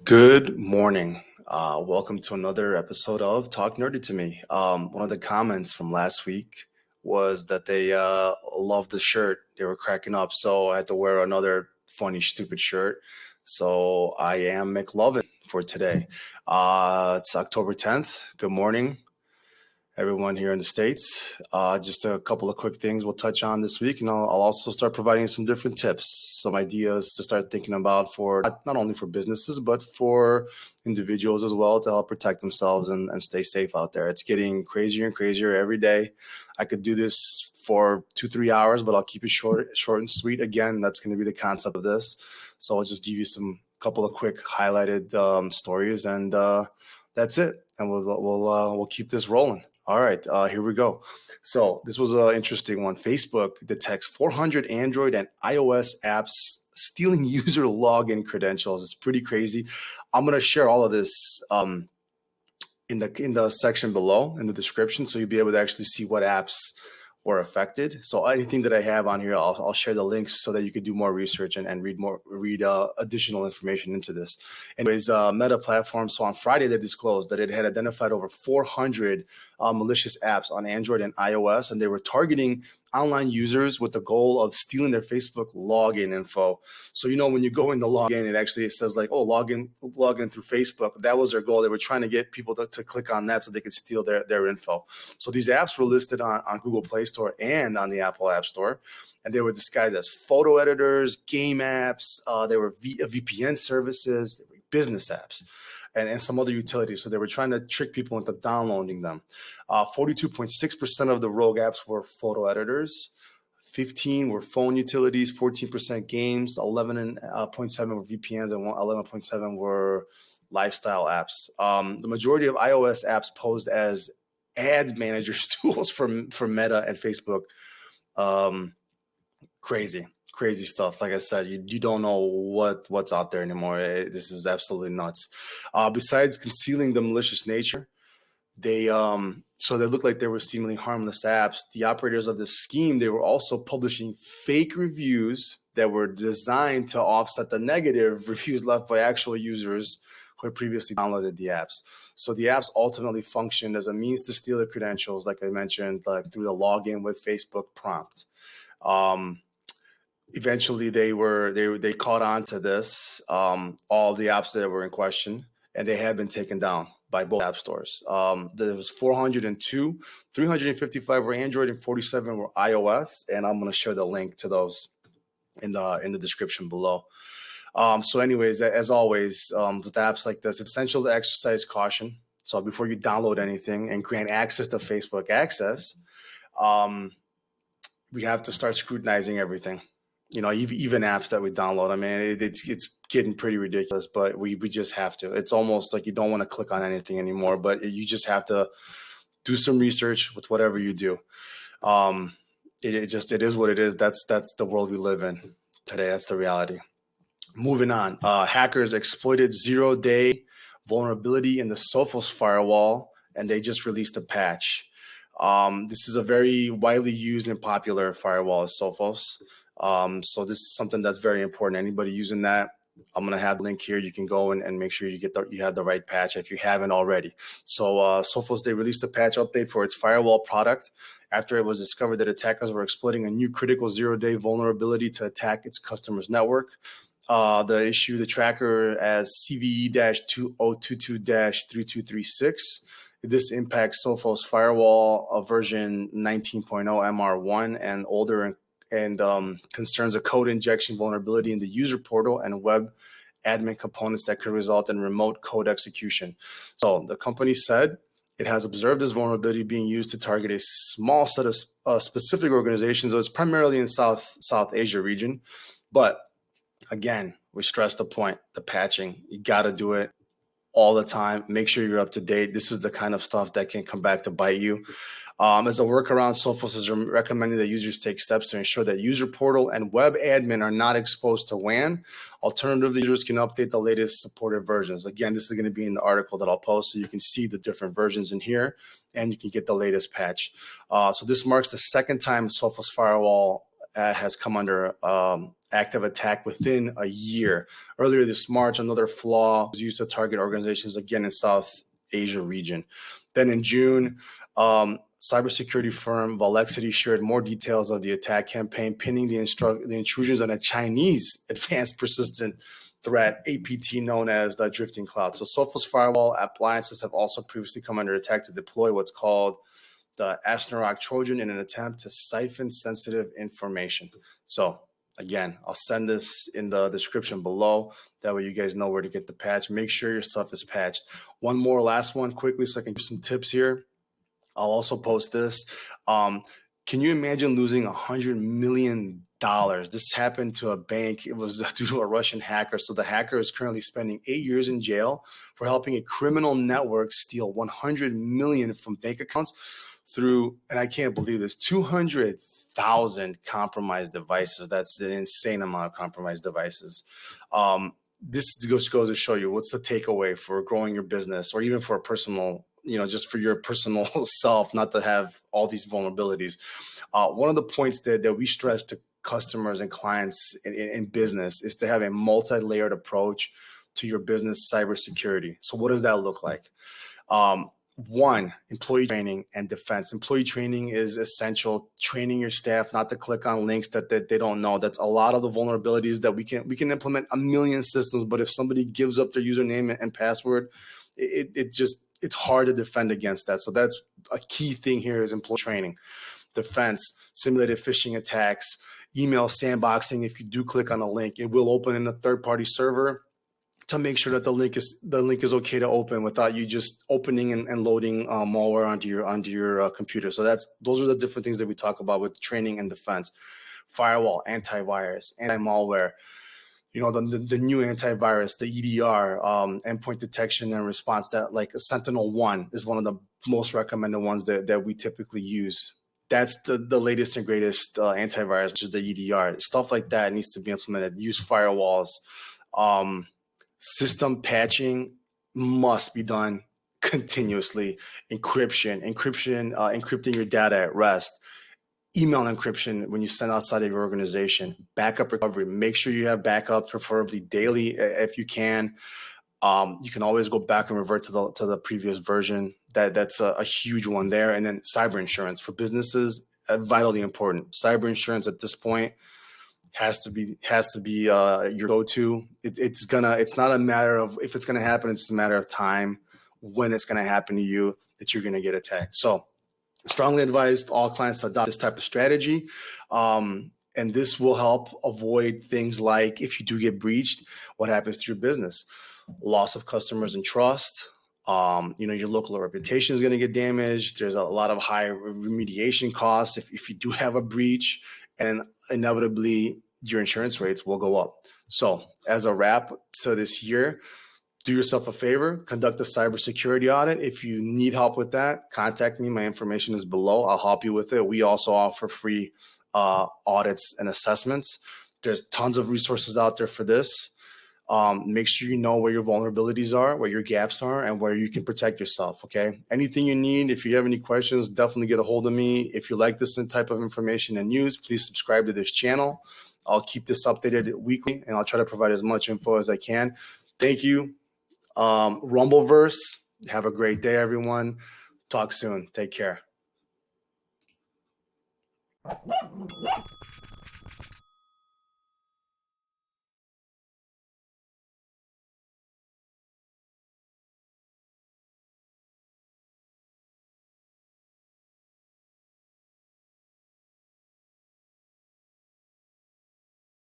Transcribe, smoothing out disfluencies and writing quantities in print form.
Good morning. Welcome to another episode of Talk Nerdy to Me. One of the comments from last week was that they loved the shirt. They were cracking up, so I had to wear another funny, stupid shirt. So I am McLovin for today. It's October 10th. Good morning, everyone here in the States. Just a couple of quick things we'll touch on this week, and I'll also start providing some different tips, some ideas to start thinking about for not only for businesses, but for individuals as well to help protect themselves and stay safe out there. It's getting crazier and crazier every day. I could do this for 2-3 hours, but I'll keep it short and sweet. Again, that's going to be the concept of this. So I'll just give you some couple of quick highlighted stories, and that's it. And we'll keep this rolling. All right, here we go. So this was an interesting one. Facebook detects 400 Android and iOS apps stealing user login credentials. It's pretty crazy. I'm going to share all of this in the section below in the description, so you'll be able to actually see what apps were affected. So anything that I have on here, I'll share the links so that you could do more research and read additional information into this. Anyways, Meta platform. So on Friday, they disclosed that it had identified over 400 malicious apps on Android and iOS, and they were targeting online users with the goal of stealing their Facebook login info. So, when you go in to log in, it says like, oh, log in through Facebook. That was their goal. They were trying to get people to click on that so they could steal their info. So these apps were listed on Google Play Store and on the Apple App Store. And they were disguised as photo editors, game apps. They were VPN services, they were business apps, and some other utilities. So they were trying to trick people into downloading them. 42.6% of the rogue apps were photo editors. 15 were phone utilities, 14% games, 11.7 were VPNs, and 11.7 were lifestyle apps. The majority of iOS apps posed as ads managers tools for Meta and Facebook. Crazy stuff. Like I said, you don't know what's out there anymore. This is absolutely nuts. Besides concealing the malicious nature, they looked like they were seemingly harmless apps. The operators of this scheme, they were also publishing fake reviews that were designed to offset the negative reviews left by actual users who had previously downloaded the apps. So the apps ultimately functioned as a means to steal the credentials, like I mentioned, like through the login with Facebook prompt. Eventually, they caught on to this, all the apps that were in question, and they had been taken down by both app stores. There was 402, 355 were Android, and 47 were iOS. And I'm going to share the link to those in the description below. So, anyways, as always, with apps like this, it's essential to exercise caution. So before you download anything and grant access to Facebook access, we have to start scrutinizing everything. Even apps that we download. I mean, it's getting pretty ridiculous, but we just have to. It's almost like you don't want to click on anything anymore, but you just have to do some research with whatever you do. It is what it is. That's the world we live in today. That's the reality. Moving on. Hackers exploited 0-day vulnerability in the Sophos firewall, and they just released a patch. This is a very widely used and popular firewall, Sophos. So this is something that's very important. Anybody using that, I'm going to have a link here. You can go and make sure you have the right patch if you haven't already. So Sophos, they released a patch update for its firewall product after it was discovered that attackers were exploiting a new critical 0-day vulnerability to attack its customers' network. The issue, the tracker as CVE-2022-3236. This impacts Sophos firewall version 19.0 MR1 and older and concerns a code injection vulnerability in the user portal and web admin components that could result in remote code execution. So the company said it has observed this vulnerability being used to target a small set of specific organizations. So it's primarily in South Asia region. But again, we stress the point, the patching, you got to do it all the time. Make sure you're up to date. This is the kind of stuff that can come back to bite you. As a workaround, Sophos is recommending that users take steps to ensure that user portal and web admin are not exposed to WAN. Alternatively, users can update the latest supported versions. Again, this is going to be in the article that I'll post, so you can see the different versions in here, and you can get the latest patch. So this marks the second time Sophos Firewall has come under active attack within a year. Earlier this March, another flaw was used to target organizations again in South Asia region. Then in June, cybersecurity firm Valexity shared more details of the attack campaign, pinning the intrusions on a Chinese advanced persistent threat, APT, known as the drifting cloud. So Sophos Firewall appliances have also previously come under attack to deploy what's called the Asnarok Trojan in an attempt to siphon sensitive information. So again, I'll send this in the description below. That way you guys know where to get the patch. Make sure your stuff is patched. One more last one quickly so I can give some tips here. I'll also post this. Can you imagine losing $100 million? This happened to a bank. It was due to a Russian hacker. So the hacker is currently spending 8 years in jail for helping a criminal network steal 100 million from bank accounts through, and I can't believe this, 200,000 compromised devices. That's an insane amount of compromised devices. This just goes to show you what's the takeaway for growing your business, or even for a personal, just for your personal self, not to have all these vulnerabilities. One of the points that we stress to customers and clients in business is to have a multi-layered approach to your business cybersecurity. So what does that look like? One, employee training and defense. Employee training is essential. Training your staff not to click on links that they don't know. That's a lot of the vulnerabilities that we can implement a million systems, but if somebody gives up their username and password, it's hard to defend against that. So that's a key thing here is employee training. Defense, simulated phishing attacks, email sandboxing. If you do click on a link, it will open in a third-party server to make sure that the link is okay to open without you just opening and loading malware onto your computer. So those are the different things that we talk about with training and defense. Firewall, antivirus, anti-malware. The new antivirus, the EDR, endpoint detection and response. That like Sentinel-1 is one of the most recommended ones that we typically use. That's the latest and greatest antivirus, which is the EDR. Stuff like that needs to be implemented. Use firewalls. System patching must be done continuously. Encrypting your data at rest. Email encryption when you send outside of your organization. Backup recovery. Make sure you have backups, preferably daily if you can. You can always go back and revert to the previous version. That's a huge one there. And then cyber insurance for businesses, vitally important. Cyber insurance at this point has to be your go-to. It's not a matter of if it's gonna happen. It's a matter of time when it's gonna happen to you that you're gonna get attacked. So, strongly advised all clients to adopt this type of strategy, and this will help avoid things like if you do get breached, what happens to your business, loss of customers and trust. Your local reputation is going to get damaged. There's a lot of high remediation costs if you do have a breach, and inevitably your insurance rates will go up. So as a wrap to this year, do yourself a favor, conduct a cybersecurity audit. If you need help with that, contact me. My information is below. I'll help you with it. We also offer free audits and assessments. There's tons of resources out there for this. Make sure you know where your vulnerabilities are, where your gaps are, and where you can protect yourself, okay? Anything you need, if you have any questions, definitely get a hold of me. If you like this type of information and news, please subscribe to this channel. I'll keep this updated weekly, and I'll try to provide as much info as I can. Thank you. Rumbleverse, have a great day, everyone. Talk soon. Take care.